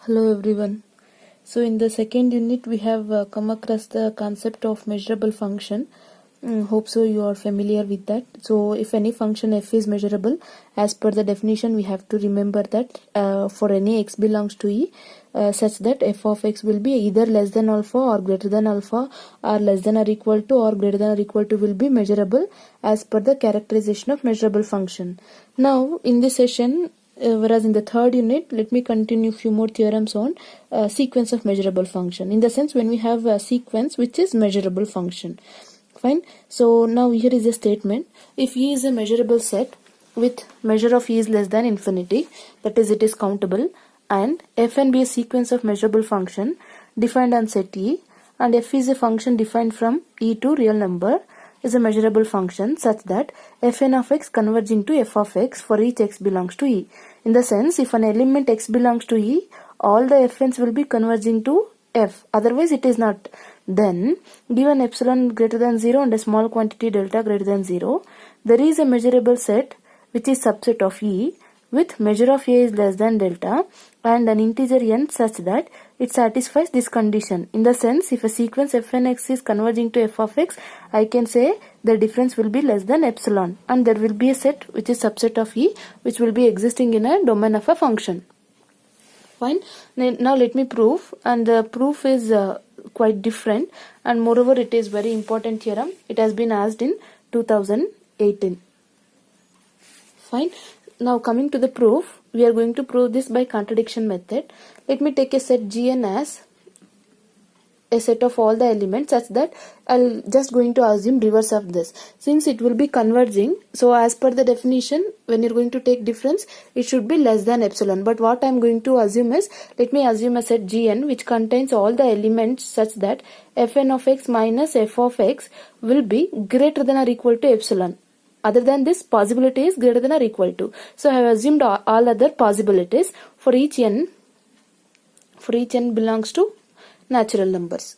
Hello everyone. So in the second unit we have come across the concept of measurable function. Hope so you are familiar with that. So if any function f is measurable, as per the definition we have to remember that for any x belongs to E such that f of x will be either less than alpha or greater than alpha or less than or equal to or greater than or equal to will be measurable as per the characterization of measurable function. Now in this session whereas in the third unit, let me continue few more theorems on sequence of measurable function. In the sense when we have a sequence which is measurable function. Fine. So now here is a statement. If E is a measurable set with measure of E is less than infinity, that is it is countable, and Fn be a sequence of measurable function defined on set E, and F is a function defined from E to real number, is a measurable function such that Fn of x converging to f of x for each x belongs to E. In the sense, if an element x belongs to E, all the Fn's will be converging to f, otherwise it is not. Then, given epsilon greater than 0 and a small quantity delta greater than 0, there is a measurable set which is subset of E with measure of A is less than delta and an integer n such that it satisfies this condition. In the sense, if a sequence fnx is converging to f of x, I can say the difference will be less than epsilon, and there will be a set which is subset of E which will be existing in a domain of a function. Fine. Now let me prove, and the proof is quite different, and moreover it is very important theorem. It has been asked in 2018. Fine. Now coming to the proof, we are going to prove this by contradiction method. Let me take a set Gn as a set of all the elements such that I'll just going to assume reverse of this. Since it will be converging, so as per the definition, when you're going to take difference, it should be less than epsilon. But what I'm going to assume is, let me assume a set Gn which contains all the elements such that Fn of x minus f of x will be greater than or equal to epsilon. Other than this, possibility is greater than or equal to. So I have assumed all other possibilities for each n belongs to natural numbers.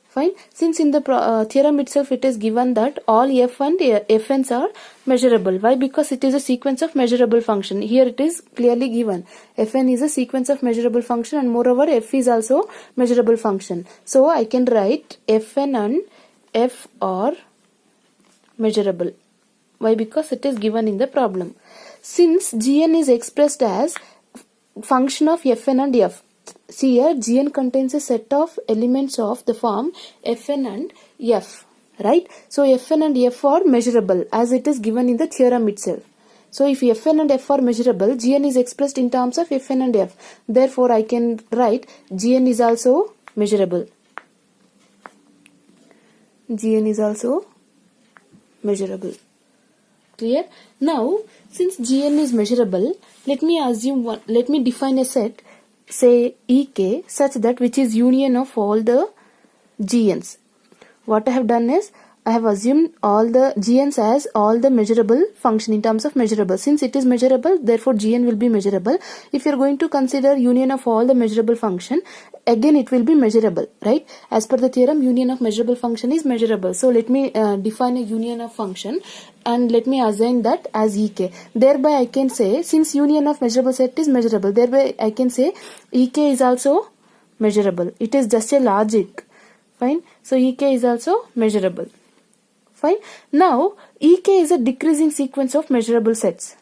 Fine. Since in the theorem itself it is given that all f and fn's are measurable. Why? Because it is a sequence of measurable function. Here it is clearly given. Fn is a sequence of measurable function, and moreover f is also measurable function. So I can write fn and f are measurable. Why? Because it is given in the problem. Since Gn is expressed as function of Fn and F. See here, Gn contains a set of elements of the form Fn and F. Right? So Fn and F are measurable as it is given in the theorem itself. So if Fn and F are measurable, Gn is expressed in terms of Fn and F. Therefore I can write Gn is also measurable. Gn is also measurable. Clear? Now, since Gn is measurable, let me define a set, say Ek, such that which is union of all the Gn's. What I have done is, I have assumed all the Gn's as all the measurable function in terms of measurable. Since it is measurable, therefore Gn will be measurable. If you are going to consider union of all the measurable function, again it will be measurable, right? As per the theorem, union of measurable function is measurable. So let me define a union of function and let me assign that as Ek. Thereby I can say, since union of measurable set is measurable, thereby I can say Ek is also measurable. It is just a logic. Fine. So Ek is also measurable. Fine. Now, Ek is a decreasing sequence of measurable sets.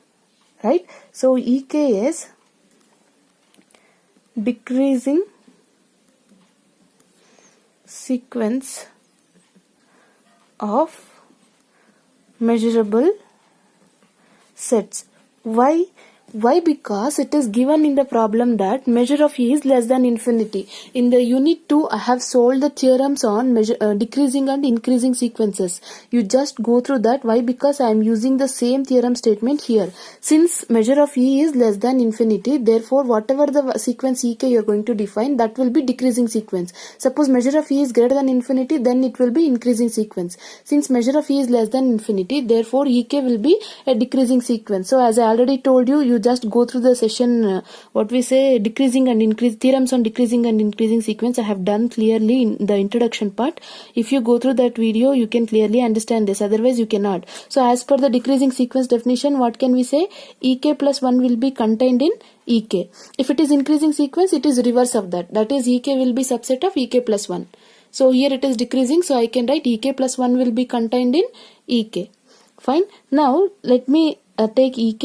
Right? So, Ek is decreasing sequence of measurable sets. Why? Why? Because it is given in the problem that measure of E is less than infinity. In the unit 2, I have solved the theorems on decreasing and increasing sequences. You just go through that. Why? Because I am using the same theorem statement here. Since measure of E is less than infinity, therefore whatever the sequence Ek you are going to define, that will be decreasing sequence. Suppose measure of E is greater than infinity, then it will be increasing sequence. Since measure of E is less than infinity, therefore Ek will be a decreasing sequence. So as I already told you, you just go through the session what we say decreasing and increase theorems on decreasing and increasing sequence. I have done clearly in the introduction part. If you go through that video, you can clearly understand this, otherwise you cannot. So as per the decreasing sequence definition, what can we say? Ek plus 1 will be contained in Ek. If it is increasing sequence, it is reverse of that. That is Ek will be subset of Ek plus 1. So here it is decreasing, so I can write Ek plus 1 will be contained in Ek. Fine. Now let me take Ek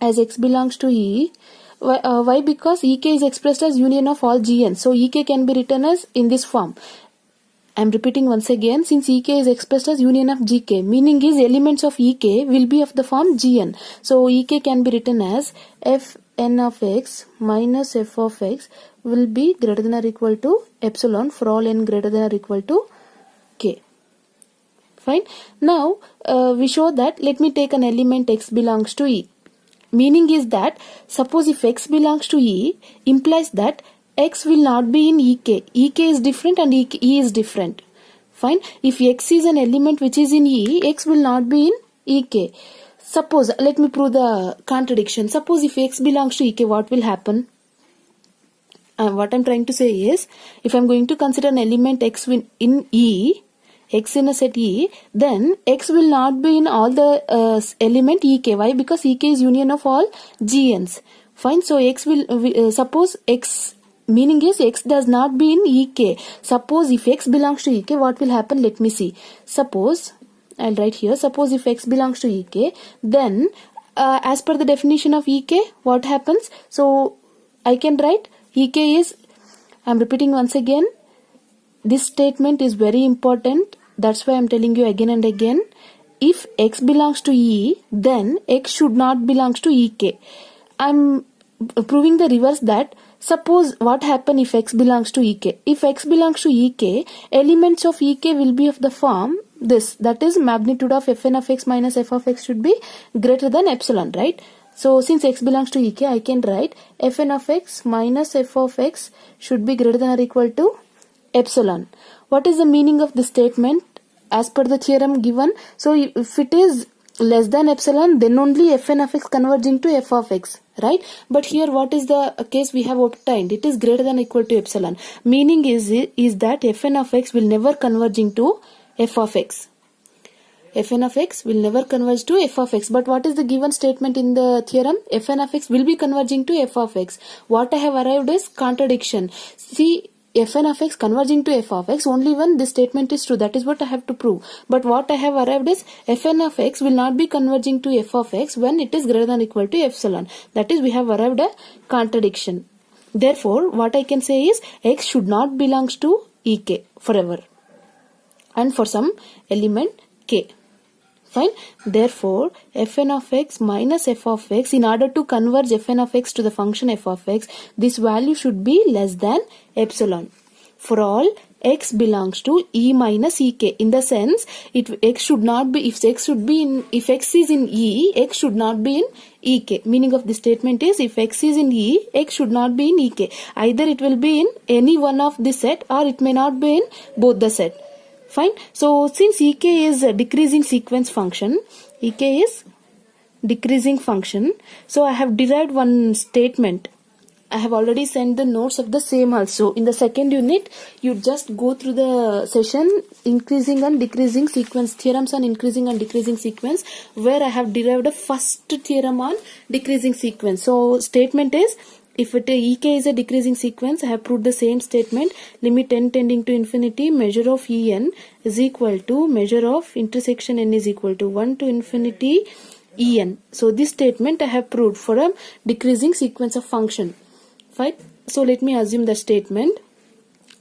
as x belongs to E. Why? Because Ek is expressed as union of all Gn. So Ek can be written as in this form. I am repeating once again, since Ek is expressed as union of Gk, meaning is elements of Ek will be of the form Gn. So Ek can be written as Fn of x minus f of x will be greater than or equal to epsilon for all n greater than or equal to k. Fine. Now we show that, let me take an element x belongs to E. Meaning is that, suppose if x belongs to E, implies that x will not be in Ek. Ek is different and E is different. Fine. If x is an element which is in E, x will not be in Ek. Suppose, let me prove the contradiction. Suppose if x belongs to Ek, what will happen? What I am trying to say is, if I am going to consider an element x in E, x in a set E, then x will not be in all the element Ek. Why? Because Ek is union of all Gn's. Fine. So x will, suppose x, meaning is x does not be in Ek. Suppose if x belongs to Ek, what will happen? Let me see. Suppose, I'll write here, suppose if x belongs to Ek, then as per the definition of Ek, what happens? So I can write Ek is, I'm repeating once again, this statement is very important. That's why I'm telling you again and again. If x belongs to E, then x should not belongs to Ek. I'm proving the reverse, that suppose what happen if x belongs to Ek. If x belongs to Ek, elements of Ek will be of the form this, that is magnitude of Fn of x minus f of x should be greater than epsilon, right? So since x belongs to Ek, I can write Fn of x minus f of x should be greater than or equal to epsilon. What is the meaning of this statement as per the theorem given? So if it is less than epsilon, then only Fn of x converging to f of x, right? But here what is the case we have obtained? It is greater than or equal to epsilon. Meaning is that Fn of x will never converging to f of x. Fn of x will never converge to f of x. But what is the given statement in the theorem? Fn of x will be converging to f of x. What I have arrived is contradiction. See, Fn of x converging to f of x only when this statement is true. That is what I have to prove. But what I have arrived is Fn of x will not be converging to f of x when it is greater than or equal to epsilon. That is, we have arrived a contradiction. Therefore, what I can say is x should not belongs to Ek forever and for some element k. Fine. Therefore, Fn of x minus f of x, in order to converge Fn of x to the function f of x, this value should be less than epsilon for all x belongs to E minus Ek. In the sense, x should not be, if x is in E, x should not be in Ek. Meaning of the statement is, if x is in E, x should not be in Ek. Either it will be in any one of the set or it may not be in both the set. Fine. So since Ek is a decreasing sequence function, Ek is decreasing function, so I have derived one statement. I have already sent the notes of the same also. In the second unit, you just go through the session increasing and decreasing sequence, theorems on increasing and decreasing sequence, where I have derived a first theorem on decreasing sequence. So statement is, if Ek is a decreasing sequence, I have proved the same statement. Limit n tending to infinity, measure of En is equal to measure of intersection n is equal to 1 to infinity En. So this statement I have proved for a decreasing sequence of function. Fine. So let me assume the statement.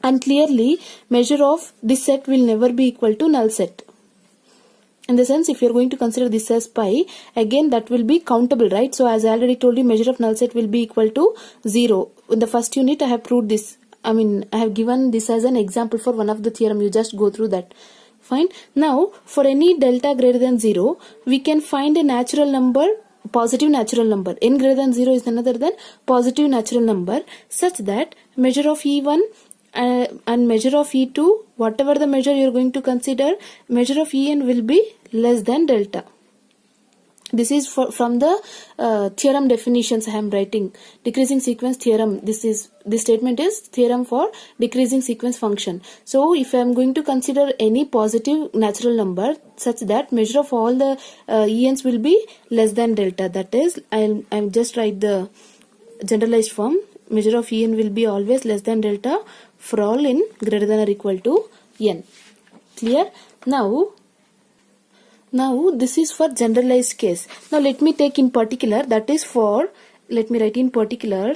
And clearly, measure of this set will never be equal to null set. In the sense, if you are going to consider this as pi, again that will be countable, right? So as I already told you, measure of null set will be equal to 0. In the first unit, I have proved this. I have given this as an example for one of the theorem. You just go through that. Fine. Now, for any delta greater than 0, we can find a natural number, positive natural number. N greater than 0 is none other than positive natural number, such that measure of E1 and measure of E2, whatever the measure you are going to consider, measure of En will be less than delta. This is from the theorem definitions I am writing. Decreasing sequence theorem. This statement is theorem for decreasing sequence function. So if I am going to consider any positive natural number such that measure of all the ENs will be less than delta. That is, I'll just write the generalized form. Measure of En will be always less than delta for all n greater than or equal to n. Clear? Now this is for generalized case. Now let me take in particular, that is for, let me write in particular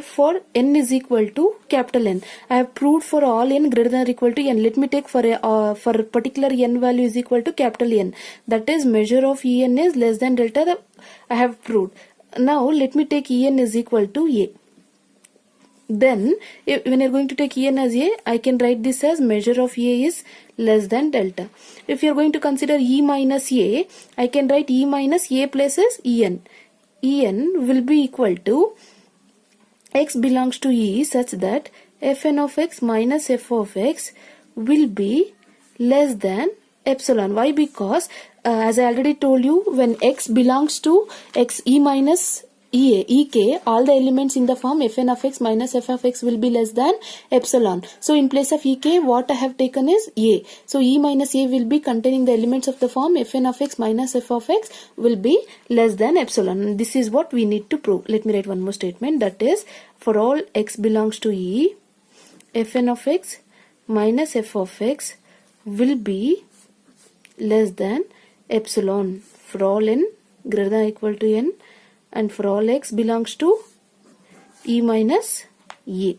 for n is equal to capital N. I have proved for all n greater than or equal to n. Let me take for particular n value is equal to capital N. That is measure of En is less than delta. I have proved. Now let me take En is equal to A. Then when you're going to take En as A, I can write this as measure of A is less than delta. If you're going to consider E minus A, I can write E minus A places En. En will be equal to x belongs to E such that Fn of x minus f of x will be less than epsilon. Why? Because as I already told you, when x belongs to x E minus Ek, all the elements in the form Fn of x minus f of x will be less than epsilon. So in place of Ek, what I have taken is A. So E minus A will be containing the elements of the form Fn of x minus f of x will be less than epsilon. This is what we need to prove. Let me write one more statement. That is, for all x belongs to E, Fn of x minus f of x will be less than epsilon for all n greater than or equal to n, and for all x belongs to E minus A.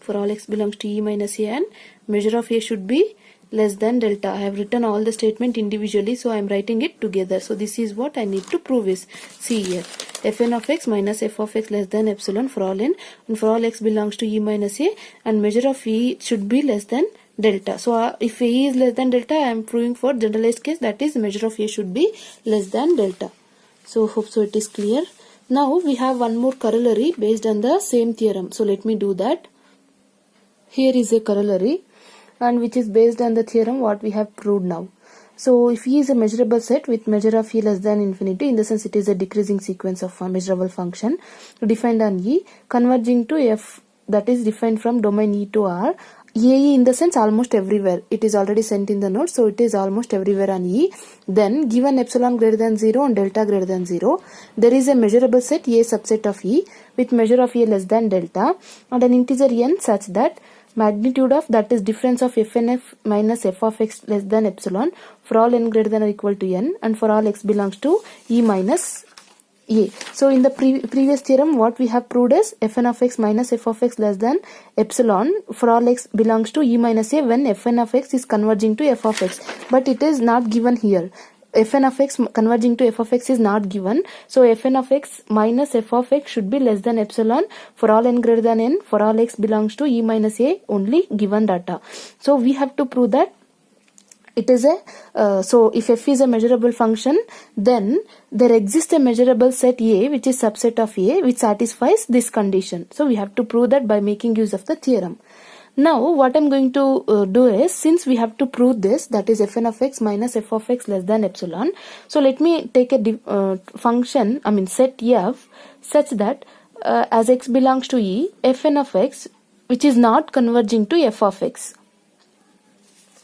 For all x belongs to E minus A, and measure of A should be less than delta. I have written all the statement individually, so I am writing it together. So this is what I need to prove is, see here, Fn of x minus f of x less than epsilon for all n, and for all x belongs to E minus A, and measure of E should be less than delta. So if A is less than delta, I am proving for generalized case, that is measure of A should be less than delta. So hope so it is clear. Now we have one more corollary based on the same theorem. So let me do that. Here is a corollary, and which is based on the theorem what we have proved now. So if E is a measurable set with measure of E less than infinity, in the sense it is a decreasing sequence of a measurable function defined on E converging to F, that is defined from domain E to R. AE in the sense almost everywhere. It is already sent in the notes, so it is almost everywhere on E. Then given epsilon greater than 0 and delta greater than 0, there is a measurable set A subset of E with measure of A less than delta and an integer n such that magnitude of, that is difference of Fnf minus f of x less than epsilon for all n greater than or equal to n, and for all x belongs to E minus A. So in the previous theorem, what we have proved is Fn of x minus f of x less than epsilon for all x belongs to E minus A when Fn of x is converging to f of x. But it is not given here. Fn of x converging to f of x is not given. So Fn of x minus f of x should be less than epsilon for all n greater than n for all x belongs to E minus A, only given data. So we have to prove that it is a so if f is a measurable function, then there exists a measurable set A which is subset of A which satisfies this condition. So we have to prove that by making use of the theorem. Now what I'm going to do is, since we have to prove this, that is Fn of x minus f of x less than epsilon, so let me take a function, I mean set F such that as x belongs to E, Fn of x which is not converging to f of x.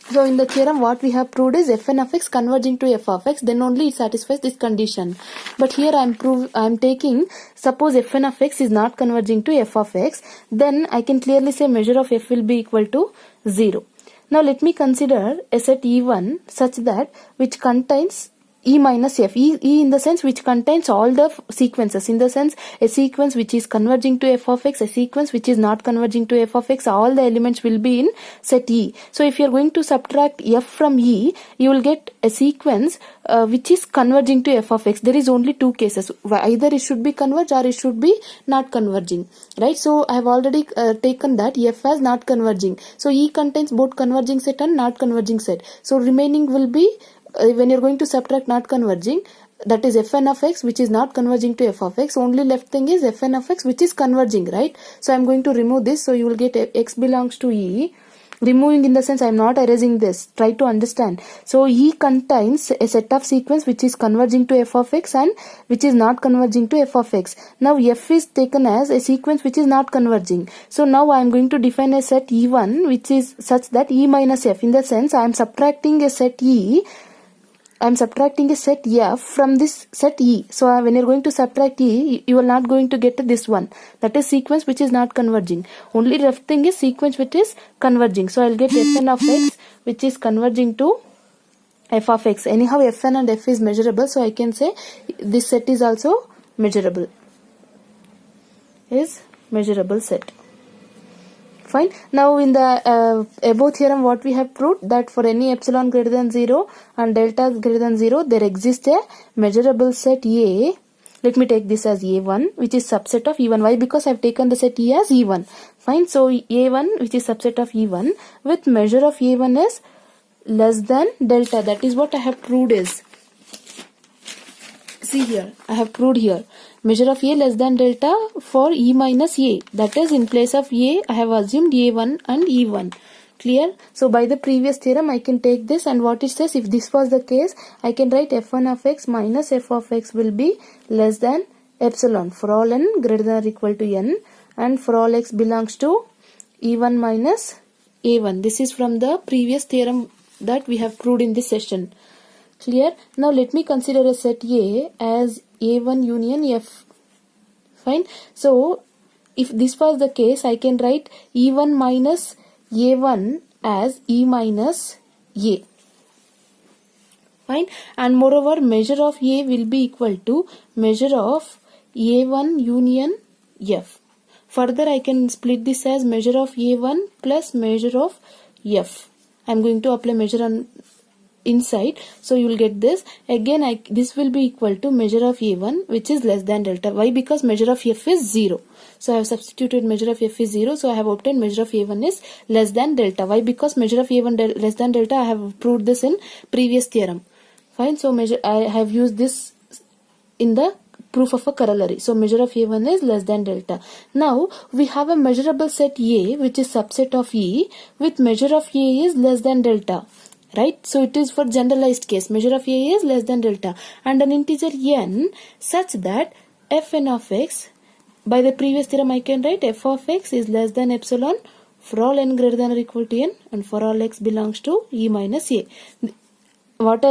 So in the theorem what we have proved is Fn of x converging to f of x, then only it satisfies this condition. But here I am taking, suppose Fn of x is not converging to f of x, then I can clearly say measure of f will be equal to 0. Now let me consider a set E1 such that which contains E minus f, E in the sense which contains all the sequences, in the sense a sequence which is converging to f of x, a sequence which is not converging to f of x, all the elements will be in set E. So if you are going to subtract f from E, you will get a sequence which is converging to f of x. There is only two cases, either it should be converged or it should be not converging, right? So I have already taken that f as not converging. So E contains both converging set and not converging set. So remaining will be, when you're going to subtract not converging, that is Fn of x which is not converging to f of x, only left thing is Fn of x which is converging, right? So I'm going to remove this, so you will get x belongs to E removing in the sense I am not erasing this. Try to understand. So E contains a set of sequence which is converging to f of x and which is not converging to f of x. Now f is taken as a sequence which is not converging. So now I am going to define a set E1 which is such that E minus f. In the sense I am subtracting a set E. I am subtracting a set F from this set E. So when you are going to subtract E, you are not going to get this one. That is sequence which is not converging. Only left thing is sequence which is converging. So I will get Fn of x which is converging to f of x. Anyhow Fn and f is measurable. So I can say this set is also measurable. Is measurable set. Fine. Now in the above theorem what we have proved, that for any epsilon greater than 0 and delta greater than 0 there exists a measurable set A. Let me take this as A1 which is subset of E1. Why? Because I have taken the set E as E1. Fine. So A1 which is subset of E1 with measure of A1 is less than delta. That is what I have proved is. See here, I have proved here. Measure of A less than delta for E minus A. That is, in place of A, I have assumed A1 and E1. Clear? So by the previous theorem, I can take this, and what it says, if this was the case, I can write f1 of x minus f of x will be less than epsilon for all n greater than or equal to n, and for all x belongs to E1 minus A1. This is from the previous theorem that we have proved in this session. Clear? Now let me consider a set A as A1 union F. Fine. So if this was the case, I can write E1 minus A1 as E minus A. Fine. And moreover, measure of A will be equal to measure of A1 union F. Further, I can split this as measure of A1 plus measure of F. I am going to apply measure on inside, so you will get this. Again, this will be equal to measure of A1 which is less than delta. Why? Because measure of F is 0. So I have substituted measure of F is 0. So I have obtained measure of A1 is less than delta. Why? Because measure of A1 less than delta, I have proved this in previous theorem. Fine. So I have used this in the proof of a corollary. So measure of A1 is less than delta. Now we have a measurable set A which is subset of E with measure of A is less than delta. Right? So it is for generalized case. Measure of A is less than delta. And an integer n such that Fn of x, by the previous theorem I can write f of x is less than epsilon for all n greater than or equal to n and for all x belongs to E minus A. What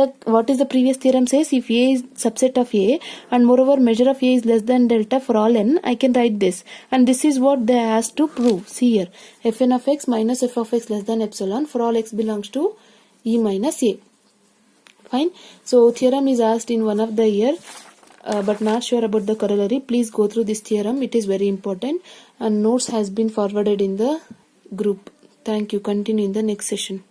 is the previous theorem says? If A is subset of A and moreover measure of A is less than delta for all n, I can write this. And this is what they asked to prove. See here. Fn of x minus f of x less than epsilon for all x belongs to E minus A. Fine. So theorem is asked in one of the year, but not sure about the corollary. Please go through this theorem. It is very important, and notes has been forwarded in the group. Thank you. Continue in the next session.